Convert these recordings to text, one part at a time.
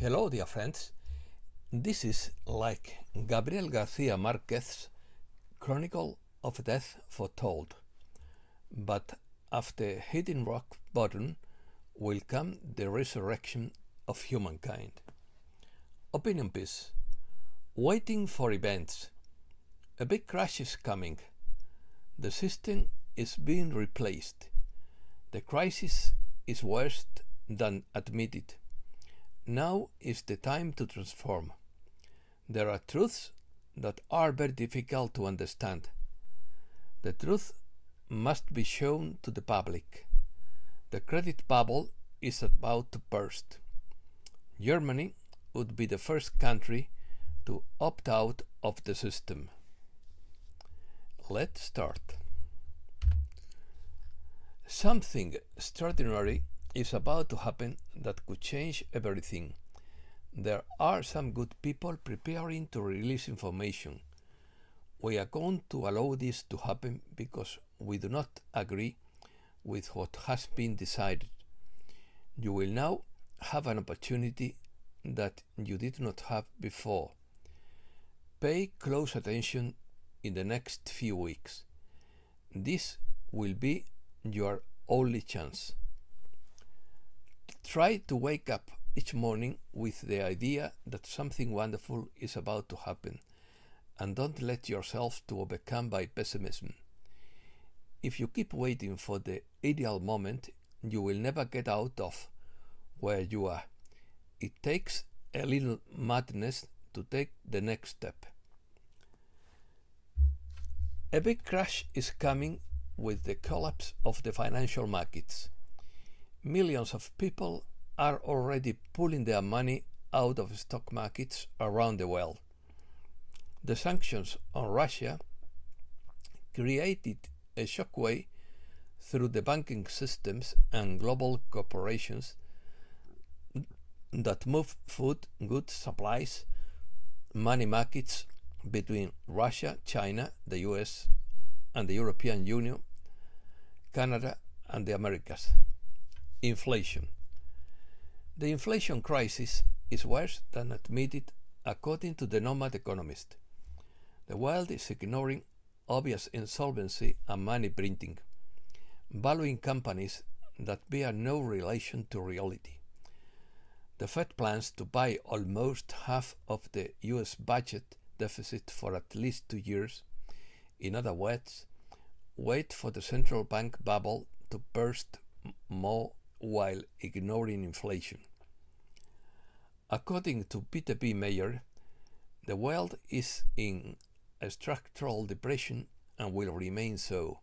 Hello, dear friends. This is like Gabriel Garcia Marquez's Chronicle of Death foretold. But after hitting rock bottom will come the resurrection of humankind. Opinion piece. Waiting for events. A big crash is coming. The system is being replaced. The crisis is worse than admitted. Now is the time to transform. There are truths that are very difficult to understand. The truth must be shown to the public. The credit bubble is about to burst. Germany would be the first country to opt out of the system. Let's start. Something extraordinary is about to happen that could change everything. There are some good people preparing to release information. We are going to allow this to happen because we do not agree with what has been decided. You will now have an opportunity that you did not have before. Pay close attention in the next few weeks. This will be your only chance. Try to wake up each morning with the idea that something wonderful is about to happen, and don't let yourself to overcome by pessimism. If you keep waiting for the ideal moment, you will never get out of where you are. It takes a little madness to take the next step. A big crash is coming with the collapse of the financial markets. Millions of people are already pulling their money out of stock markets around the world. The sanctions on Russia created a shockwave through the banking systems and global corporations that move food, goods, supplies, money markets between Russia, China, the US, and the European Union, Canada, and the Americas. Inflation. The inflation crisis is worse than admitted according to the Nomad economist. The world is ignoring obvious insolvency and money printing, valuing companies that bear no relation to reality. The Fed plans to buy almost half of the US budget deficit for at least 2 years. In other words, wait for the central bank bubble to burst more while ignoring inflation. According to Peter B. Mayer, the world is in a structural depression and will remain so.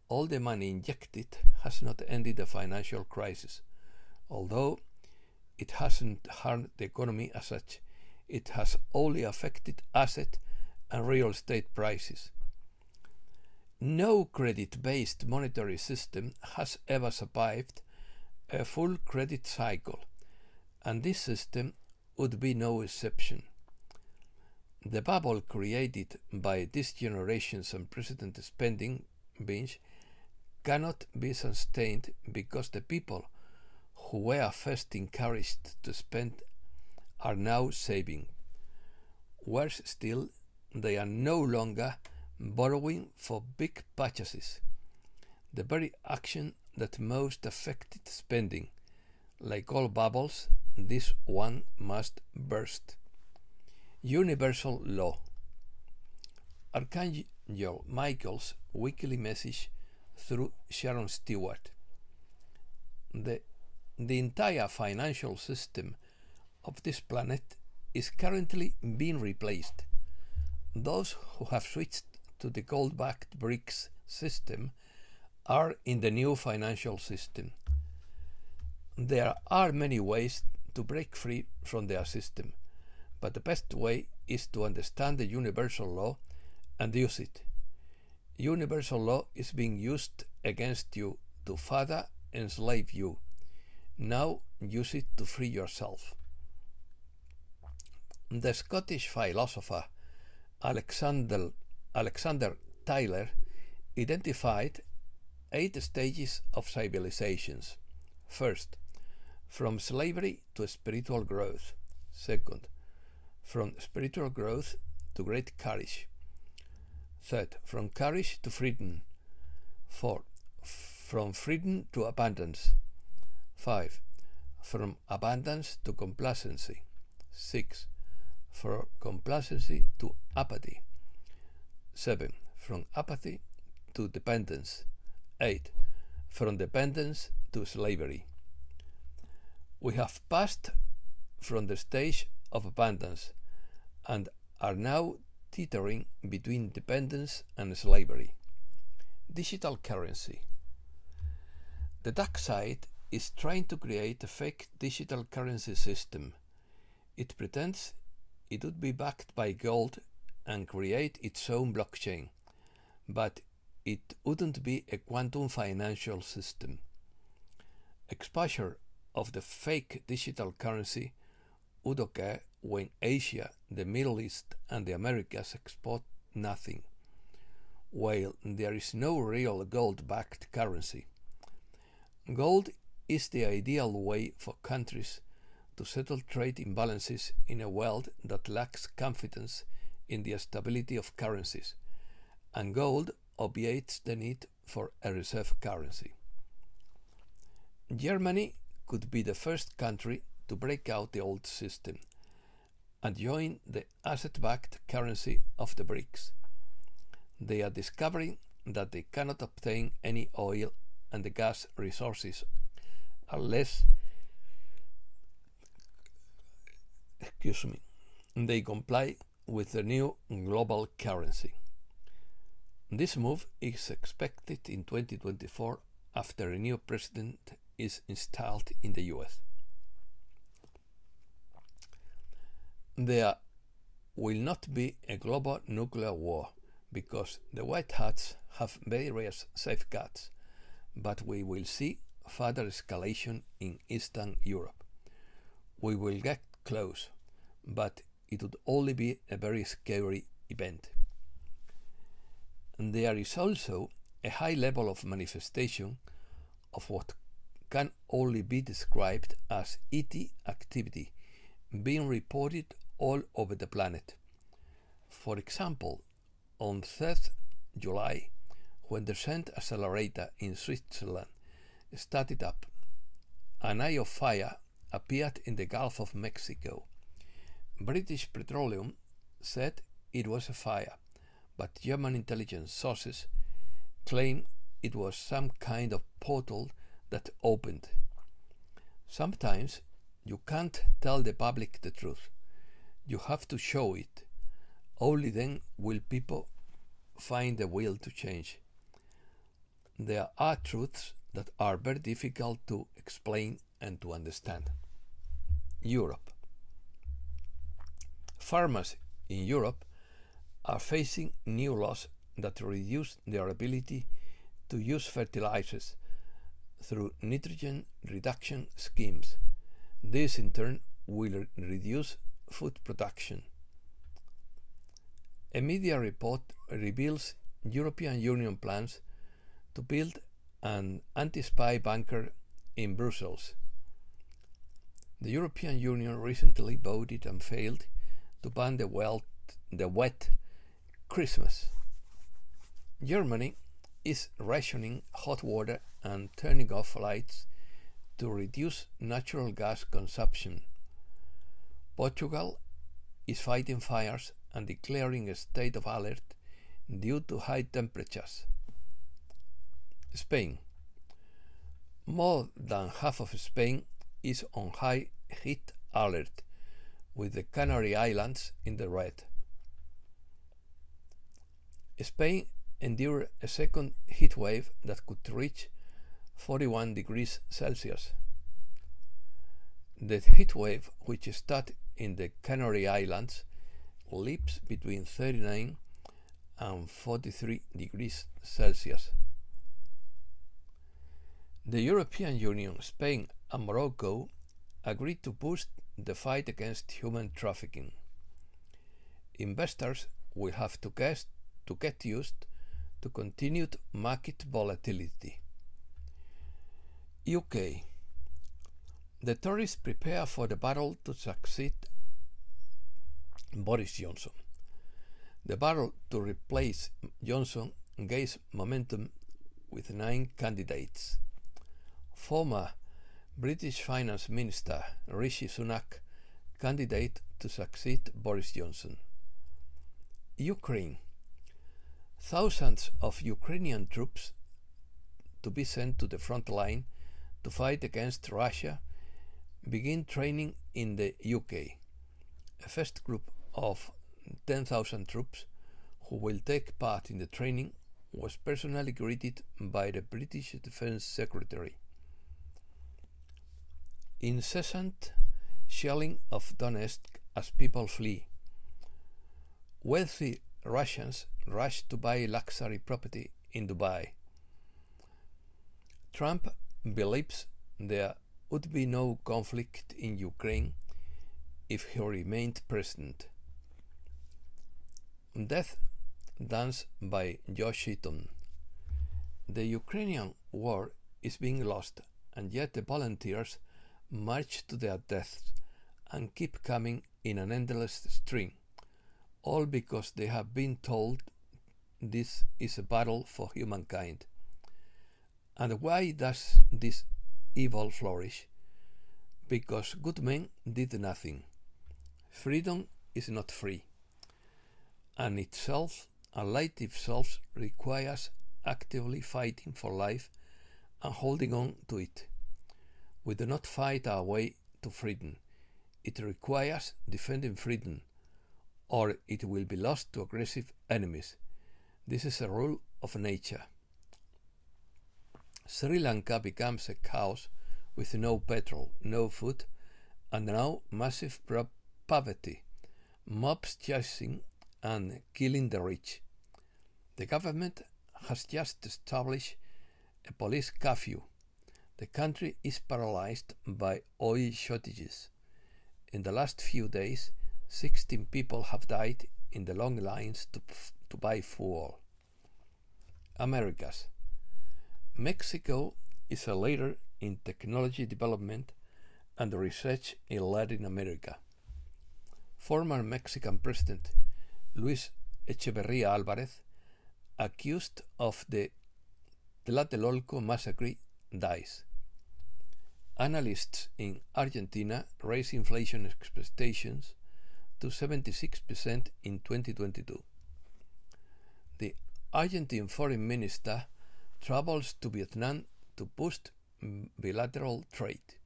All the money injected has not ended the financial crisis. Although it hasn't harmed the economy as such, it has only affected asset and real estate prices. No credit-based monetary system has ever survived a full credit cycle, and this system would be no exception. The bubble created by this generation's unprecedented spending binge cannot be sustained because the people who were first encouraged to spend are now saving. Worse still, they are no longer borrowing for big purchases. The very action that most affected spending. Like all bubbles, this one must burst. Universal law. Archangel Michael's weekly message through Sharon Stewart. The entire financial system of this planet is currently being replaced. Those who have switched to the gold-backed BRICS system are in the new financial system. There are many ways to break free from their system, but the best way is to understand the universal law and use it. Universal law is being used against you to further enslave you. Now use it to free yourself. The Scottish philosopher Alexander Tyler identified 8 stages of civilizations. First, from slavery to spiritual growth. Second, from spiritual growth to great courage. Third, from courage to freedom. Fourth, from freedom to abundance. 5. From abundance to complacency. 6. From complacency to apathy. 7. From apathy to dependence. 8. From dependence to slavery. We have passed from the stage of abundance and are now teetering between dependence and slavery. Digital currency. The dark side is trying to create a fake digital currency system. It pretends it would be backed by gold and create its own blockchain, but it wouldn't be a quantum financial system. Exposure of the fake digital currency would occur when Asia, the Middle East, and the Americas export nothing, while there is no real gold-backed currency. Gold is the ideal way for countries to settle trade imbalances in a world that lacks confidence in the stability of currencies, and gold obviates the need for a reserve currency. Germany could be the first country to break out the old system and join the asset-backed currency of the BRICS. They are discovering that they cannot obtain any oil and the gas resources unless they comply with the new global currency. This move is expected in 2024 after a new president is installed in the US. There will not be a global nuclear war because the White Hats have various safeguards, but we will see further escalation in Eastern Europe. We will get close, but it would only be a very scary event. And there is also a high level of manifestation of what can only be described as ET activity being reported all over the planet. For example, on 3rd July, when the Cent Accelerator in Switzerland started up, an eye of fire appeared in the Gulf of Mexico. British Petroleum said it was a fire, but German intelligence sources claim it was some kind of portal that opened. Sometimes you can't tell the public the truth. You have to show it. Only then will people find the will to change. There are truths that are very difficult to explain and to understand. Europe. Farmers in Europe are facing new laws that reduce their ability to use fertilizers through nitrogen reduction schemes. This in turn will reduce food production. A media report reveals European Union plans to build an anti-spy bunker in Brussels. The European Union recently voted and failed to ban the wet Christmas. Germany is rationing hot water and turning off lights to reduce natural gas consumption. Portugal is fighting fires and declaring a state of alert due to high temperatures. Spain. More than half of Spain is on high heat alert, with the Canary Islands in the red. Spain endured a second heat wave that could reach 41 degrees Celsius. The heat wave, which started in the Canary Islands, lives between 39 and 43 degrees Celsius. The European Union, Spain, and Morocco agreed to boost the fight against human trafficking. Investors will have to get used to continued market volatility. UK. The Tories prepare for the battle to succeed Boris Johnson. The battle to replace Johnson gains momentum with 9 candidates. Former British Finance Minister Rishi Sunak, candidate to succeed Boris Johnson. Ukraine. Thousands of Ukrainian troops to be sent to the front line to fight against Russia begin training in the UK. A first group of 10,000 troops who will take part in the training was personally greeted by the British Defence Secretary. Incessant shelling of Donetsk as people flee. Wealthy Russians rush to buy luxury property in Dubai. Trump believes there would be no conflict in Ukraine if he remained president. Death Dance by Josh Eaton. The Ukrainian war is being lost, and yet the volunteers march to their deaths and keep coming in an endless string, all because they have been told this is a battle for humankind. And why does this evil flourish? Because good men did nothing. Freedom is not free, and itself, a light itself, requires actively fighting for life and holding on to it. We do not fight our way to freedom. It requires defending freedom, or it will be lost to aggressive enemies. This is a rule of nature. Sri Lanka becomes a chaos with no petrol, no food, and now massive poverty, mobs chasing and killing the rich. The government has just established a police curfew. The country is paralyzed by oil shortages. In the last few days, 16 people have died in the long lines to buy fuel. Americas. Mexico is a leader in technology development and research in Latin America. Former Mexican President Luis Echeverría Álvarez, accused of the Tlatelolco massacre, dies. Analysts in Argentina raise inflation expectations to 76% in 2022. The Argentine foreign minister travels to Vietnam to boost bilateral trade.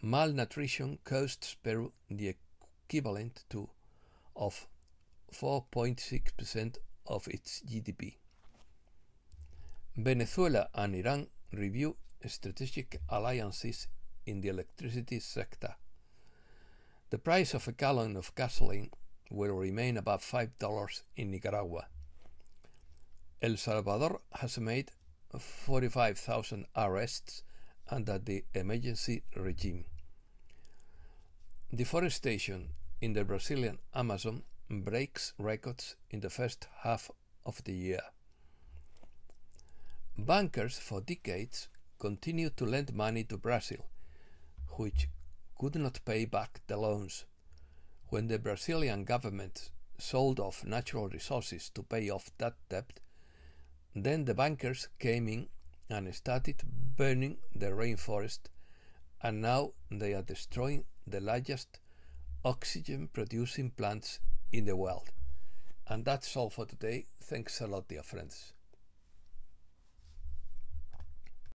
Malnutrition costs Peru the equivalent of 4.6% of its GDP. Venezuela and Iran review strategic alliances in the electricity sector. The price of a gallon of gasoline will remain above $5 in Nicaragua. El Salvador has made 45,000 arrests under the emergency regime. Deforestation in the Brazilian Amazon breaks records in the first half of the year. Bankers for decades continued to lend money to Brazil, which could not pay back the loans. When the Brazilian government sold off natural resources to pay off that debt, then the bankers came in and started burning the rainforest, and now they are destroying the largest oxygen-producing plants in the world. And that's all for today. Thanks a lot, dear friends.